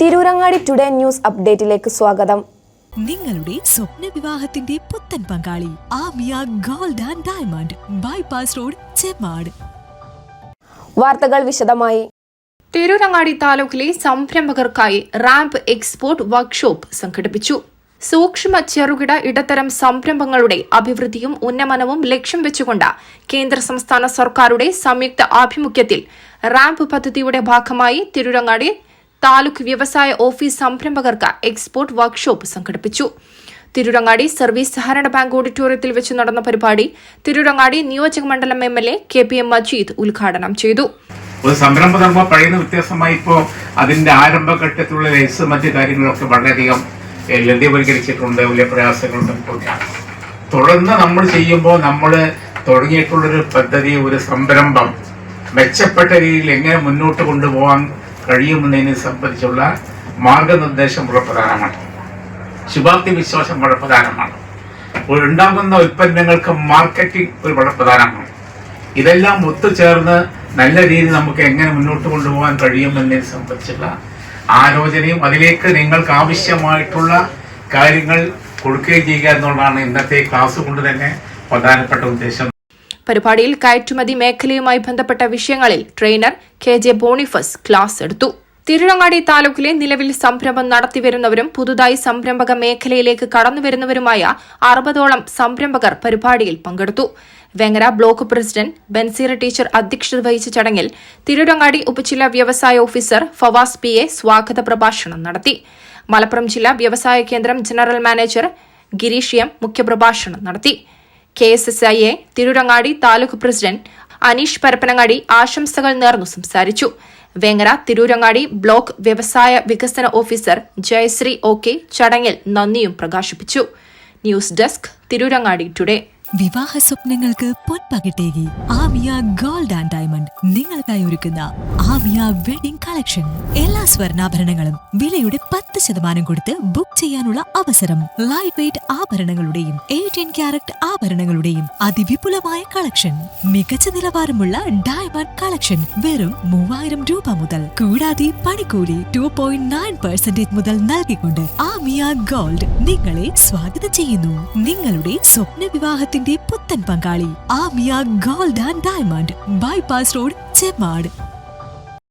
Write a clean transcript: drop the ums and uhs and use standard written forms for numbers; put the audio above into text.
Tirurangadi today news അപ്ഡേറ്റിലേക്ക് സ്വാഗതം. നിങ്ങളുടെ സ്വപ്ന വിവാഹത്തിന്റെ പുത്തൻ പങ്കാളി Amiya gold and diamond bypass road, Chemmad. വാർത്തകൾ വിശദമായി. തിരൂരങ്ങാടി താലൂക്കിലെ സംരംഭകർക്കായി റാമ്പ് എക്സ്പോർട്ട് വർക്ക്ഷോപ്പ് സംഘടിപ്പിച്ചു. സൂക്ഷ്മ ചെറുകിട ഇടത്തരം സംരംഭങ്ങളുടെ അഭിവൃദ്ധിയും ഉന്നമനവും ലക്ഷ്യം വെച്ചുകൊണ്ട് കേന്ദ്ര സംസ്ഥാന സർക്കാരുടെ സംയുക്ത ആഭിമുഖ്യത്തിൽ റാമ്പ് പദ്ധതിയുടെ ഭാഗമായി തിരൂരങ്ങാടി താലൂക്ക് വ്യവസായ ഓഫീസ് സംരംഭകർക്ക് എക്സ്പോർട്ട് വർക്ക്ഷോപ്പ് സംഘടിപ്പിച്ചു. തിരൂരങ്ങാടി സർവീസ് സഹകരണ ബാങ്ക് ഓഡിറ്റോറിയത്തിൽ വെച്ച് നടന്ന പരിപാടി തിരൂരങ്ങാടി നിയോജക മണ്ഡലം MLA KPM മജീദ് ഉദ്ഘാടനം ചെയ്തു. ഒരു സംരംഭം നമ്മൾ പഴയുന്ന വ്യത്യാസമായി ഇപ്പോൾ അതിന്റെ ആരംഭഘട്ടത്തിലുള്ള മറ്റ് കാര്യങ്ങളൊക്കെ വളരെയധികം ലഭ്യവൽക്കരിച്ചിട്ടുണ്ട്. വലിയ പ്രയാസങ്ങളുണ്ട്. തുടർന്ന് നമ്മൾ ചെയ്യുമ്പോൾ നമ്മൾ തുടങ്ങിയിട്ടുള്ളൊരു പദ്ധതി, ഒരു സംരംഭം മെച്ചപ്പെട്ട രീതിയിൽ എങ്ങനെ മുന്നോട്ട് കൊണ്ടുപോകാൻ കഴിയുമെന്നതിനെ സംബന്ധിച്ചുള്ള മാർഗനിർദ്ദേശം വളരെ പ്രധാനമാണ്. ശുഭാപ്തി വിശ്വാസം വളരെ പ്രധാനമാണ്. ഉണ്ടാകുന്ന ഉൽപ്പന്നങ്ങൾക്ക് മാർക്കറ്റിംഗ് ഒരു വളരെ പ്രധാനമാണ്. ഇതെല്ലാം ഒത്തുചേർന്ന് നല്ല രീതിയിൽ നമുക്ക് എങ്ങനെ മുന്നോട്ട് കൊണ്ടുപോകാൻ കഴിയുമെന്നതിനെ സംബന്ധിച്ചുള്ള ആലോചനയും അതിലേക്ക് നിങ്ങൾക്ക് ആവശ്യമായിട്ടുള്ള കാര്യങ്ങൾ കൊടുക്കുകയും ചെയ്യുക എന്നുള്ളതാണ് ഇന്നത്തെ ക്ലാസ് കൊണ്ട് തന്നെ പ്രധാനപ്പെട്ട ഉദ്ദേശം. പരിപാടിയിൽ കയറ്റുമതി മേഖലയുമായി ബന്ധപ്പെട്ട വിഷയങ്ങളിൽ ട്രെയിനർ KJ ബോണിഫസ് ക്ലാസ് എടുത്തു. തിരൂരങ്ങാടി താലൂക്കിലെ നിലവിൽ സംരംഭം നടത്തിവരുന്നവരും പുതുതായി സംരംഭക മേഖലയിലേക്ക് കടന്നുവരുന്നവരുമായ 60ഓളം സംരംഭകർ പരിപാടിയിൽ പങ്കെടുത്തു. Vengara block president Banseera teacher അധ്യക്ഷത വഹിച്ച ചടങ്ങിൽ തിരൂരങ്ങാടി ഉപജില്ലാ വ്യവസായ ഓഫീസർ ഫവാസ് PA സ്വാഗത പ്രഭാഷണം നടത്തി. മലപ്പുറം ജില്ലാ വ്യവസായ കേന്ദ്രം ജനറൽ മാനേജർ ഗിരീഷ് M മുഖ്യപ്രഭാഷണം നടത്തി. KSSIA തിരൂരങ്ങാടി താലൂക്ക് പ്രസിഡന്റ് അനീഷ് പരപ്പനങ്ങാടി ആശംസകൾ നേർന്നു സംസാരിച്ചു. വെങ്ങര തിരൂരങ്ങാടി ബ്ലോക്ക് വ്യവസായ വികസന ഓഫീസർ ജയശ്രീ OK ചടങ്ങിൽ നന്ദിയും പ്രകാശിപ്പിച്ചു. News desk Tirurangadi today. വിവാഹ സ്വപ്നങ്ങൾക്ക് പൊൻപകിട്ടേകി ആമിയ ഗോൾഡ് ആൻഡ് ഡയമണ്ട് നിങ്ങൾക്കായി ഒരുക്കുന്ന ആമിയ വെഡിംഗ് കളക്ഷൻ. എല്ലാ സ്വർണ്ണാഭരണങ്ങളും വിലയുടെ 10% കൊടുത്ത് ബുക്ക് ചെയ്യാനുള്ള അവസരം. ലൈറ്റ് വെയ്റ്റ് ആഭരണങ്ങളുടെയും 18 ക്യാരറ്റ് ആഭരണങ്ങളുടെയും അതിവിപുലമായ കളക്ഷൻ. മികച്ച നിലവാരമുള്ള ഡയമണ്ട് കളക്ഷൻ വെറും 3000 രൂപ മുതൽ. കൂടാതെ പണിക്കൂലി 2.9% മുതൽ നൽകിക്കൊണ്ട് ആമിയ ഗോൾഡ് നിങ്ങളെ സ്വാഗതം ചെയ്യുന്നു. നിങ്ങളുടെ സ്വപ്ന വിവാഹത്തിന്റെ പുത്തൻ പങ്കാളി Amiya gold and diamond bypass road, Chemmad.